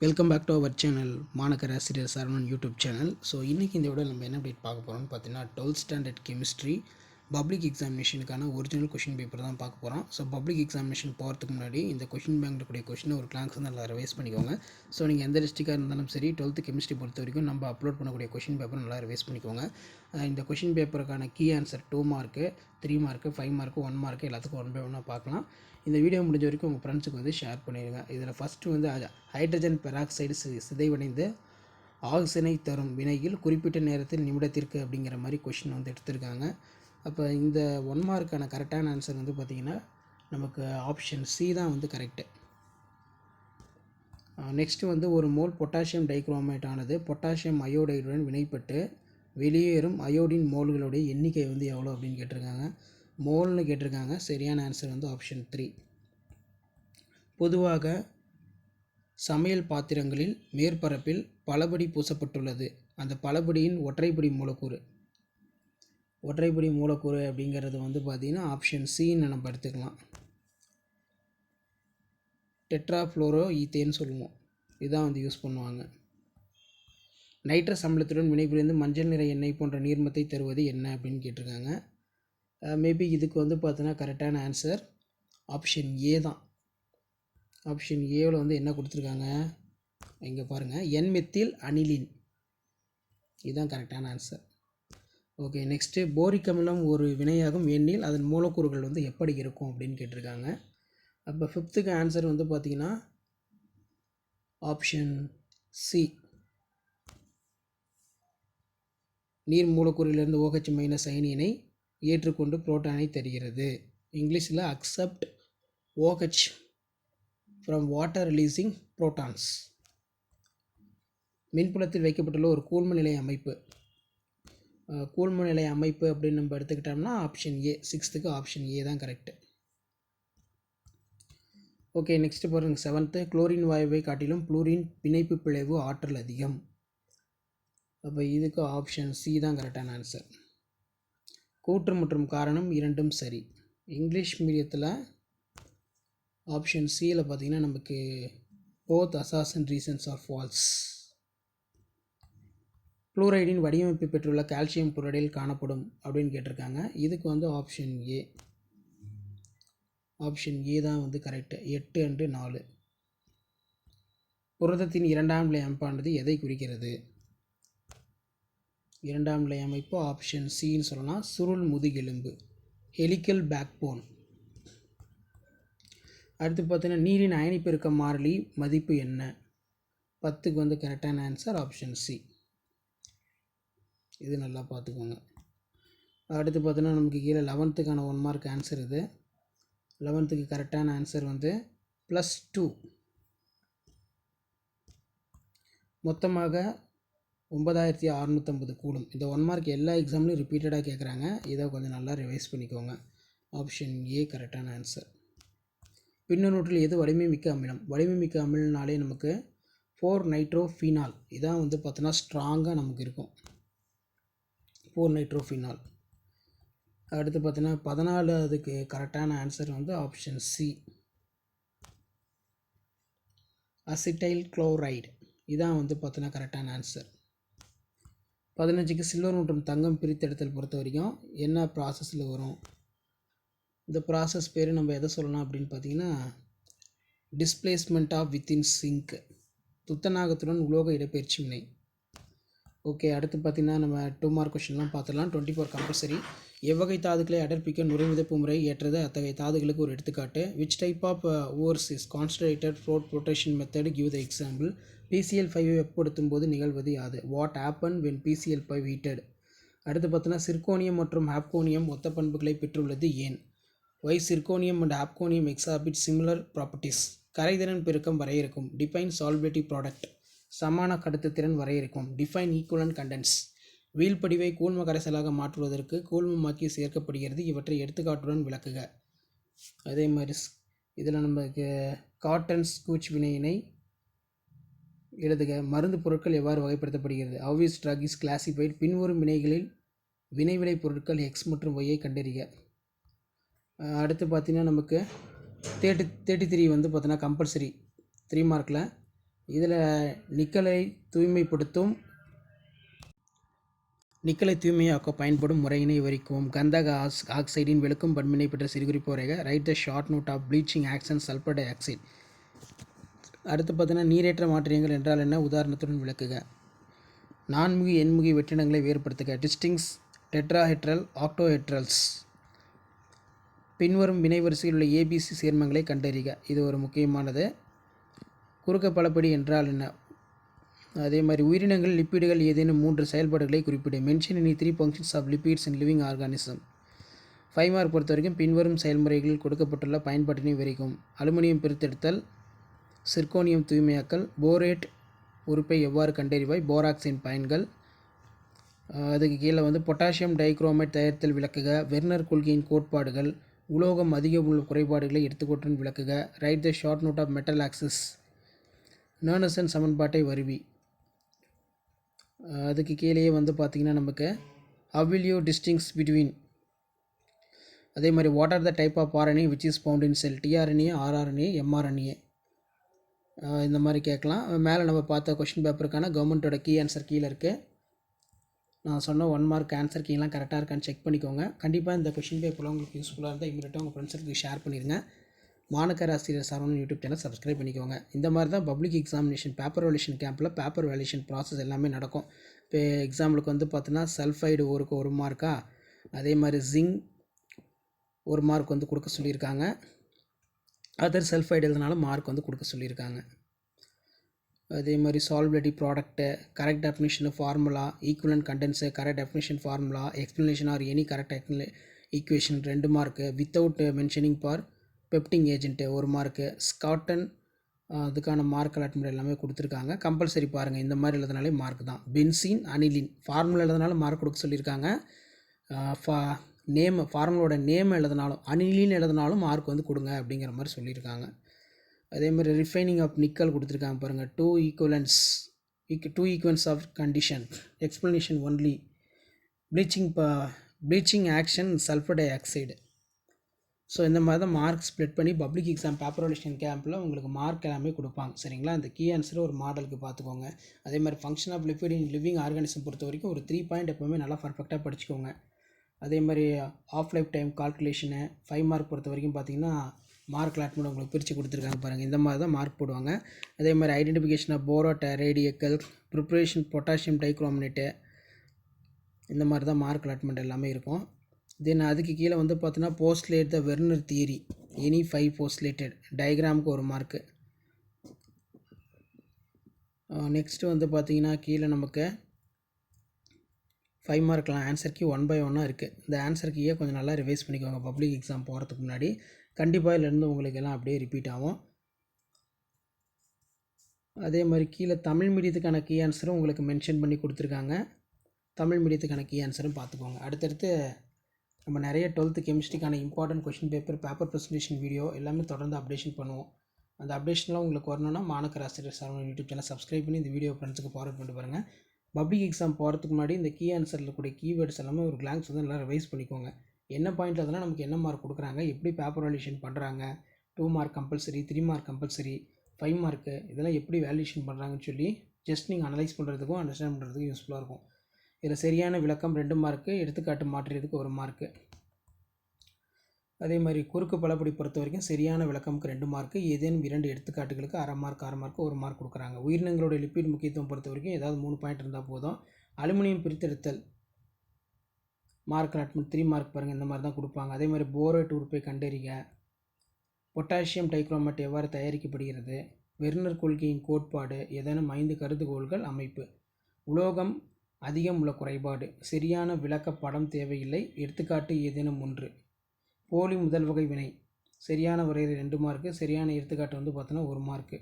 Welcome back to our channel மாணக்கர் ஆசிரியர் Saravanan YouTube channel. So இன்றைக்கி இந்த விட நம்ம என்ன அப்டேட் பார்க்க போகிறோம்னு பார்த்தீங்கன்னா 12th ஸ்டாண்டர்ட் கெமிஸ்ட்ரி பப்ளிக் எக்ஸாமினேஷனுக்கான ஒரிஜினல் கொஷின் பேப்பர் தான் பார்க்க போகிறோம். ஸோ பப்ளிக் எக்ஸாமினேஷன் போகிறதுக்கு முன்னாடி இந்த கொஷின் பேங்க் இருக்கக்கூடிய கொஷினை ஒரு கிளாஸ் வந்து நல்லா ரிவைஸ் பண்ணிக்கோங்க. ஸோ நீங்கள் எந்த டிஸ்ட்ரிக்டாக இருந்தாலும் சரி 12th கெமிஸ்ட்ரி பொறுத்த வரைக்கும் நம்ம அப்லோட் பண்ணக்கூடிய கொஷின் பேப்பர் நல்லா ரிவைஸ் பண்ணிக்கோங்க. இந்த கொஷின் பேப்பருக்கான key answer 2 mark 3 mark 5 mark 1 mark எல்லாத்துக்கும் 1 by 1 பார்க்கலாம். இந்த வீடியோ முடிஞ்ச வரைக்கும் உங்கள் ஃப்ரெண்ட்ஸுக்கு வந்து ஷேர் பண்ணிடுங்க. இதில் ஃபஸ்ட்டு வந்து ஹைட்ரஜன் பெராக்சைடு சிதைவடைந்து ஆக்சிஜனை தரும் வினையில் குறிப்பிட்ட நேரத்தில் நிமிடத்திற்கு அப்படிங்கிற மாதிரி கொஷின் வந்து எடுத்திருக்காங்க. அப்போ இந்த 1 மார்க்கான கரெக்டான ஆன்சர் வந்து பார்த்திங்கன்னா நமக்கு ஆப்ஷன் சி தான் வந்து கரெக்டு. நெக்ஸ்ட்டு வந்து ஒரு மோல் பொட்டாசியம் டைக்ரோமேட் ஆனது பொட்டாசியம் அயோடைடுடன் வினைப்பட்டு வெளியேறும் அயோடின் மோல்களுடைய எண்ணிக்கை வந்து எவ்வளோ அப்படின்னு கேட்டிருக்காங்க. மோல்னு கேட்டிருக்காங்க. சரியான ஆன்சர் வந்து ஆப்ஷன் 3. பொதுவாக சமையல் பாத்திரங்களில் மேற்பரப்பில் பலபடி பூசப்பட்டுள்ளது. அந்த பலபடியின் ஒற்றைப்படி மூலக்கூறு அப்படிங்கிறது வந்து பார்த்திங்கன்னா ஆப்ஷன் சின்னு நம்ம எடுத்துக்கலாம். டெட்ராஃப்ளோரோ ஈத்தேன்னு சொல்லுவோம். இதுதான் வந்து யூஸ் பண்ணுவாங்க. நைட்ரஸ் அமிலத்துடன் வினைபுரிந்து மஞ்சள் நிற எண்ணெய் போன்ற நீர்மத்தை தருவது என்ன அப்படின்னு கேட்டிருக்காங்க. மேபி இதுக்கு வந்து பார்த்தோன்னா கரெக்டான ஆன்சர் ஆப்ஷன் ஏ தான். ஆப்ஷன் ஏவில் வந்து என்ன கொடுத்துருக்காங்க இங்கே பாருங்கள், என்-மெத்தில் அனிலின். இதுதான் கரெக்டான ஆன்சர். ஓகே, நெக்ஸ்ட்டு போரிக் அமிலம் ஒரு வினையாகும் எண்ணில் அதன் மூலக்கூறுகள் வந்து எப்படி இருக்கும் அப்படின்னு கேட்டிருக்காங்க. அப்போ 5th ஆன்சர் வந்து பார்த்திங்கன்னா ஆப்ஷன் சி. நீர் மூலக்கூறிலிருந்து OH- அயனியினை ஏற்றுக்கொண்டு புரோட்டானை தருகிறது. இங்கிலீஷில் accept OH from water releasing protons. மின்புலத்தில் வைக்கப்பட்டுள்ள ஒரு கூழ்ம நிலை அமைப்பு அப்படின்னு நம்ம எடுத்துக்கிட்டோம்னா option A. 6th option A தான் கரெக்டு. ஓகே, நெக்ஸ்ட்டு பாருங்கள் 7th. குளோரின் வாயுவை காட்டிலும் புளூரின் பிணைப்பு பிளவு ஆற்றல் அதிகம். அப்போ இதுக்கு ஆப்ஷன் சி தான் கரெக்டான ஆன்சர். கூற்று மற்றும் காரணம் இரண்டும் சரி. இங்கிலீஷ் மீடியத்தில் ஆப்ஷன் சியில் பார்த்திங்கன்னா நமக்கு போத் அசார்ஷன் ரீசன்ஸ் ஆர் ஃபால்ஸ். புளூரைடின் வடிவமைப்பு பெற்றுள்ள கால்சியம் புளோரைடில் காணப்படும் அப்படின்னு கேட்டிருக்காங்க. இதுக்கு வந்து ஆப்ஷன் ஏ. ஆப்ஷன் ஏ தான் வந்து கரெக்டு. 8 and 4. புரதத்தின் 2ஆம் நிலை அமைப்பானது எதை குறிக்கிறது? 2ஆம் நிலை அமைப்பு ஆப்ஷன் சின்னு சொல்லலாம். சுருள் முதுகெலும்பு, ஹெலிக்கல் பேக்போன். அடுத்து பார்த்தீங்கன்னா நீரின் அயனிப்பெருக்க மாறிலி மதிப்பு என்ன? 10க்கு வந்து கரெக்டான ஆன்சர் ஆப்ஷன் சி. இது நல்லா பார்த்துக்கோங்க. அடுத்து பார்த்தீங்கன்னா நமக்கு கீழே 11க்கான 1 மார்க் ஆன்சர் இது. 11க்கு கரெக்டான ஆன்சர் வந்து +2. மொத்தமாக 9650 கூலும். இந்த 1 மார்க் எல்லா எக்ஸாம்லையும் ரிப்பீட்டடாக கேட்குறாங்க. இதை கொஞ்சம் நல்லா ரிவைஸ் பண்ணிக்கோங்க. ஆப்ஷன் ஏ கரெக்டான ஆன்சர். பின்னூற்றில் எது வலிமை மிக்க அமிலம்? வலிமை மிக்க அமிலம்னாலே நமக்கு 4-நைட்ரோஃபீனால். இதான் வந்து பார்த்தோன்னா ஸ்ட்ராங்காக நமக்கு இருக்கும். 4-நைட்ரோஃபீனால். அடுத்து பார்த்தீங்கன்னா 14க்கு கரெக்டான ஆன்சர் வந்து ஆப்ஷன் சி, அசிட்டைல் குளோரைடு. இதான் வந்து பார்த்தோன்னா கரெக்டான ஆன்சர். 15க்கு சில்வர் மற்றும் தங்கம் பிரித்தெடுத்தல் பொறுத்த வரைக்கும் என்ன ப்ராசஸில் வரும்? இந்த ப்ராசஸ் பேர் நம்ம எதை சொல்லலாம் அப்படின்னு பார்த்தீங்கன்னா டிஸ்பிளேஸ்மெண்ட் ஆஃப் வித்தின் சிங்க், துத்தநாகத்துடன் உலோக இடப்பெயர்ச்சி வினை. ஓகே, அடுத்து பார்த்திங்கன்னா நம்ம 2 மார்க் கொஷின்லாம் பார்த்துடலாம். 24 கம்பல்சரி. எவ்வகை தாதுக்களை அடர்ப்பிக்க நுரைமிதப்பு முறை ஏற்றது? அத்தகைய தாதுகளுக்கு ஒரு எடுத்துக்காட்டு. Which type of ores is concentrated flotation method? Give the example. PCl5 வெப்பப்படுத்தும் போது நிகழ்வது யாது? What happen when PCl5 heated? அடுத்து பார்த்தோன்னா சிர்கோனியம் மற்றும் ஹாப்கோனியம் ஒத்த பண்புகளை பெற்றுள்ளது ஏன்? Why zirconium and hafnium exhibit similar properties? கரைதிறன் பெருக்கம் வரையறுக்கும். Define solubility product. சமான கடத்துத்திறன் வரையறுக்கும். Define equivalent conductance. வீழ்படிவை கூழ்ம கரைசலாக மாற்றுவதற்கு கூழ்மமாக்கி சேர்க்கப்படுகிறது. இவற்றை எடுத்துக்காட்டுடன் விளக்குக. அதே மாதிரி இதில் நமக்கு காட்டன்ஸ் கூச் வினையினை எழுதுக. மருந்து பொருட்கள் எவ்வாறு வகைப்படுத்தப்படுகிறது? How is drug is classified? பின்வரும் வினைகளில் வினைவிளை பொருட்கள் எக்ஸ் மற்றும் ஒய்யை கண்டறிக. அடுத்து பார்த்திங்கன்னா நமக்கு 33 வந்து பார்த்தோன்னா கம்பல்சரி 3 மார்க்கில் இதில் நிக்கலை தூய்மையாக்க பயன்படும் முறையினை விவரிக்கவும். கந்தக ஆக்சைடின் வெளுக்கும் பண்பினை பற்றி சிறுகுறிப்பு வரைக. Write the short note of bleaching action sulphur dioxide. அடுத்து பார்த்தீங்கன்னா நீரேற்ற மாற்றியங்கள் என்றால் என்ன, உதாரணத்துடன் விளக்குக. நான்முகி எண்முகி வெற்றிடங்களை வேறுபடுத்துக. டிஸ்டிங்ஸ் டெட்ராஹெட்ரல் ஆக்டோஹெட்ரல்ஸ். பின்வரும் வினைவரிசையில் உள்ள ஏபிசி சேர்மங்களை கண்டறிக. இது ஒரு முக்கியமானது. குறுக்க பலப்படி என்றால் என்ன. அதே மாதிரி உயிரினங்கள் லிப்பிடுகள் ஏதேனும் 3 செயல்பாடுகளை குறிப்பிடு. Mention any 3 functions of lipids in living organism. 5 mark பொறுத்த வரைக்கும் பின்வரும் செயல்முறைகளில் கொடுக்கப்பட்டுள்ள பயன்பாட்டினை விவரிக்கும். அலுமினியம் பிரித்தெடுத்தல், சிர்கோனியம் தூய்மையாக்கல், போரேட் உறுப்பை எவ்வாறு கண்டறிவாய், போராக்ஸின் பயன்கள். அதுக்கு கீழே பொட்டாசியம் டைக்ரோமேட் தயாரித்தல் விளக்குக. வெர்னர் கொள்கையின் கோட்பாடுகள். உலோகம் அதிக உள்ள குறைபாடுகளை எடுத்துக்கொட்டுடன் விளக்குக. Write the short note of metal excess. நேர்னசன் சமன்பாட்டை வருவி. அதுக்கு கீழேயே பார்த்திங்கன்னா நமக்கு how will you distinguish between. அதே மாதிரி what are the type of RNA which is found in cell. TRNA, rRNA, mRNA. இந்த மாதிரி கேட்கலாம். மேலே நம்ம பார்த்த கொஷின் பேப்பருக்கான கவர்மெண்ட்டோட கீ ஆன்சர் கீழே இருக்குது. நான் சொன்ன 1 மார்க் ஆன்சர் கீலாம் கரெக்டாக இருக்கான்னு செக் பண்ணிக்கோங்க. கண்டிப்பாக இந்த கொஷின் பேப்பரில் உங்களுக்கு யூஸ்ஃபுல்லாக இருந்தால் இமீடியட்டாக உங்கள் ஃப்ரெண்ட்ஸுக்கு ஷேர் பண்ணிடுங்க. மாணக்கர் ஆசிரியர் சரவணன் யூடியூப் சேனல் சப்ஸ்கிரைப் பண்ணிக்கோங்க. இந்த மாதிரி தான் பப்ளிக் எக்ஸாமினேஷன் பேப்பர் வேல்யூஷன் கேம்பில் பேப்பர் வேல்யூஷன் ப்ராசஸ் எல்லாமே நடக்கும். இப்போ எக்ஸாம்பிளுக்கு பார்த்தீங்கன்னா சல்ஃபைடு ஒருக்கு 1 மார்க்கா, அதே மாதிரி ஜிங்க் 1 மார்க் கொடுக்க சொல்லியிருக்காங்க. அதர் சல்ஃபைடு எழுதினாலும் மார்க் கொடுக்க சொல்லியிருக்காங்க. அதே மாதிரி solubility product, correct definition formula, equivalent conductance, correct definition formula, explanation or any correct equation 2 mark. Without mentioning for peptizing agent 1 mark. ஸ்காட்டன் அதுக்கான மார்க் அலாட்மெண்ட் எல்லாமே கொடுத்துருக்காங்க. கம்பல்சரி பாருங்கள், இந்த மாதிரி எழுதினாலே மார்க் தான். பென்சீன், அனிலின் ஃபார்முலா எழுதினாலும் மார்க் கொடுக்க சொல்லியிருக்காங்க. ஃபார்முலோட நேம் எழுதினாலும், அனிலின் எழுதினாலும் மார்க் கொடுங்க அப்படிங்கிற மாதிரி சொல்லியிருக்காங்க. அதே மாதிரி ரிஃபைனிங் ஆஃப் நிக்கல் கொடுத்துருக்காங்க பாருங்கள். 2 equations of condition, explanation only. Bleaching action sulphur dioxide. So இந்த மாதிரி தான் மார்க் ஸ்ப்ளிட் பண்ணி பப்ளிக் எக்ஸாம் பேப்பர் வேல்யூஷன் கேம்பில் உங்களுக்கு மார்க் எல்லாமே கொடுப்பாங்க. சரிங்களா, அந்த கீ ஆன்சர் ஒரு மாடலுக்கு பார்த்துக்கோங்க. அதே மாதிரி function of lipid in living organism பொறுத்த வரைக்கும் ஒரு 3 பாயிண்ட் எப்போவுமே நல்லா பர்ஃபெக்டாக படிச்சுக்கோங்க. அதே மாதிரி of life time calculation 5 mark பொறுத்த வரைக்கும் பார்த்திங்கன்னா மார்க் அலாட்மெண்ட் உங்களுக்கு பிரித்து கொடுத்துருக்காங்க பாருங்கள். இந்த மாதிரி தான் மார்க் போடுவாங்க. அதே மாதிரி ஐடென்டிஃபிகேஷன் ஆஃப் போராட் ரேடியக்கல், ப்ரிப்ரேஷன் பொட்டாசியம் டைக்ரோமேட்டு, இந்த மாதிரி தான் மார்க் அலாட்மெண்ட் எல்லாமே இருக்கும். தென் அதுக்கு கீழே பார்த்தீங்கன்னா postulate the Werner theory, any 5 postulated டயக்ராமுக்கு 1 மார்க்கு. நெக்ஸ்ட்டு பார்த்தீங்கன்னா கீழே நமக்கு 5 மார்க்லாம் ஆன்சர் கீ 1 by 1 இருக்குது. இந்த ஆன்சர் கீயை கொஞ்சம் நல்லா ரிவைஸ் பண்ணிக்கோங்க பப்ளிக் எக்ஸாம் போகிறதுக்கு முன்னாடி. கண்டிப்பாக இதிலேருந்து உங்களுக்கு எல்லாம் அப்படியே ரிப்பீட் ஆகும். அதே மாதிரி கீழே தமிழ் மீடியத்துக்கான கீ ஆன்சரும் உங்களுக்கு மென்ஷன் பண்ணி கொடுத்துருக்காங்க. தமிழ் மீடியத்துக்கான கீ ஆன்சரும் பார்த்துக்கோங்க. அடுத்தடுத்து நம்ம நிறைய 12th கெமிஸ்ட்ரிக்கான important question paper presentation video எல்லாமே தொடர்ந்து அப்டேஷன் பண்ணுவோம். அந்த அப்டேஷன்லாம் உங்களுக்கு வரணும்னா மாணக்கர் ஆசிரியர் சரவணன் யூடியூப் சேனல் சப்ஸ்கிரைப் பண்ணி இந்த வீடியோ ஃப்ரெண்ட்ஸுக்கு ஃபார்வர்ட் பண்ணிட்டு பாருங்கள். பப்ளிக் எக்ஸாம் போகிறதுக்கு முன்னாடி இந்த கீ ஆன்சரில் கூடிய கீவேர்ட்ஸ் எல்லாமே ஒரு கிளான்ஸ் நல்லா ரிவைஸ் பண்ணிக்கோங்க. என்ன பாயிண்ட் அதனால் நமக்கு என்ன மார்க் கொடுக்குறாங்க, எப்படி பேப்பர் வேல்யூஷன் பண்ணுறாங்க, 2 mark compulsory, 3 mark compulsory, 5 mark இதெல்லாம் எப்படி வேல்யூஷன் பண்ணுறாங்கன்னு சொல்லி ஜஸ்ட் நீங்கள் அனலைஸ் பண்ணுறதுக்கும் அண்டர்ஸ்டாண்ட் பண்ணுறதுக்கும் யூஸ்ஃபுல்லாக இருக்கும். இதில் சரியான விளக்கம் 2 மார்க்கு, எடுத்துக்காட்டு மாற்றுறதுக்கு 1 மார்க்கு. அதே மாதிரி குறுக்கு பலப்படி பொறுத்த வரைக்கும் சரியான விளக்கமுக்கு 2 மார்க்கு, ஏதேனும் 2 எடுத்துக்காட்டுகளுக்கு அரை மார்க் 1 மார்க் கொடுக்குறாங்க. உயிரினங்களுடைய லிப்பிட் முக்கியத்துவம் பொறுத்த வரைக்கும் ஏதாவது 3 பாயிண்ட் இருந்தால் போதும். அலுமினியம் பிரித்தெடுத்தல் மார்க் அலாட்மெண்ட் 3 மார்க் பாருங்கள், இந்த மாதிரி தான் கொடுப்பாங்க. அதே மாதிரி போரேட் உறுப்பை கண்டறிக, பொட்டாசியம் டைக்ரோமேட் எவ்வாறு தயாரிக்கப்படுகிறது, வெர்னர் கொள்கையின் கோட்பாடு, ஏதேனும் 5 கருதுகோள்கள், அமைப்பு. உலோகம் அதிகம் உள்ள குறைபாடு, சரியான விளக்க படம் தேவையில்லை, எடுத்துக்காட்டு ஏதேனும் 1. போலி முதல் வகை வினை, சரியான வரையறை 2 மார்க்கு, சரியான எடுத்துக்காட்டு பார்த்தோன்னா 1 மார்க்கு.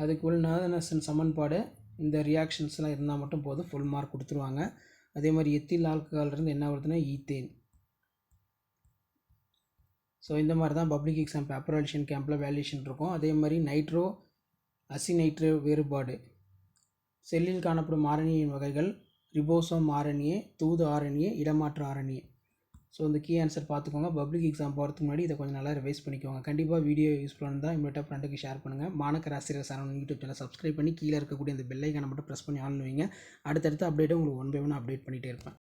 அதுக்குள்ள நேர்னசன் சமன்பாடு, இந்த ரியாக்ஷன்ஸ்லாம் இருந்தால் மட்டும் போதும், ஃபுல் மார்க் கொடுத்துருவாங்க. அதே மாதிரி எத்தில் ஆல்கஹாலிருந்து என்ன வருதுன்னா ஈத்தேன். ஸோ இந்த மாதிரி தான் பப்ளிக் எக்ஸாம் பேப்பர் வேல்யூஷன் கேம்பில் வேல்யூஷன் இருக்கும். அதே மாதிரி நைட்ரோ அசிநைட்ரோ வேறுபாடு, செல்லில் காணப்படும் ஆர்என்ஏயின் வகைகள், ரிபோசோம் ஆர்என்ஏ, தூது ஆர்என்ஏ, இடமாற்று ஆர்என்ஏ. ஸோ இந்த கீ ஆன்சர் பார்த்துக்கோங்க. பப்ளிக் எக்ஸாம் போகிறதுக்கு முன்னாடி இதை கொஞ்சம் நல்லா ரிவைஸ் பண்ணிக்கோங்க. கண்டிப்பாக வீடியோ யூஸ்ஃபுல்லாக இருந்தால் இமீடியட்டாக ஃப்ரெண்டுக்கு ஷேர் பண்ணுங்கள். மாணக்கர் ஆசிரியர் சரவணன் யூடியூப் சேனல் சப்ஸ்கிரைப் பண்ணி கீழே இருக்கக்கூடிய இந்த பெல் ஐக்கானை மட்டும் ப்ரெஸ் பண்ணி ஆன் வைங்க. அடுத்தடுத்து அப்டேட்டை உங்களுக்கு 1 by 1 அப்டேட் பண்ணிகிட்டே இருப்பேன்.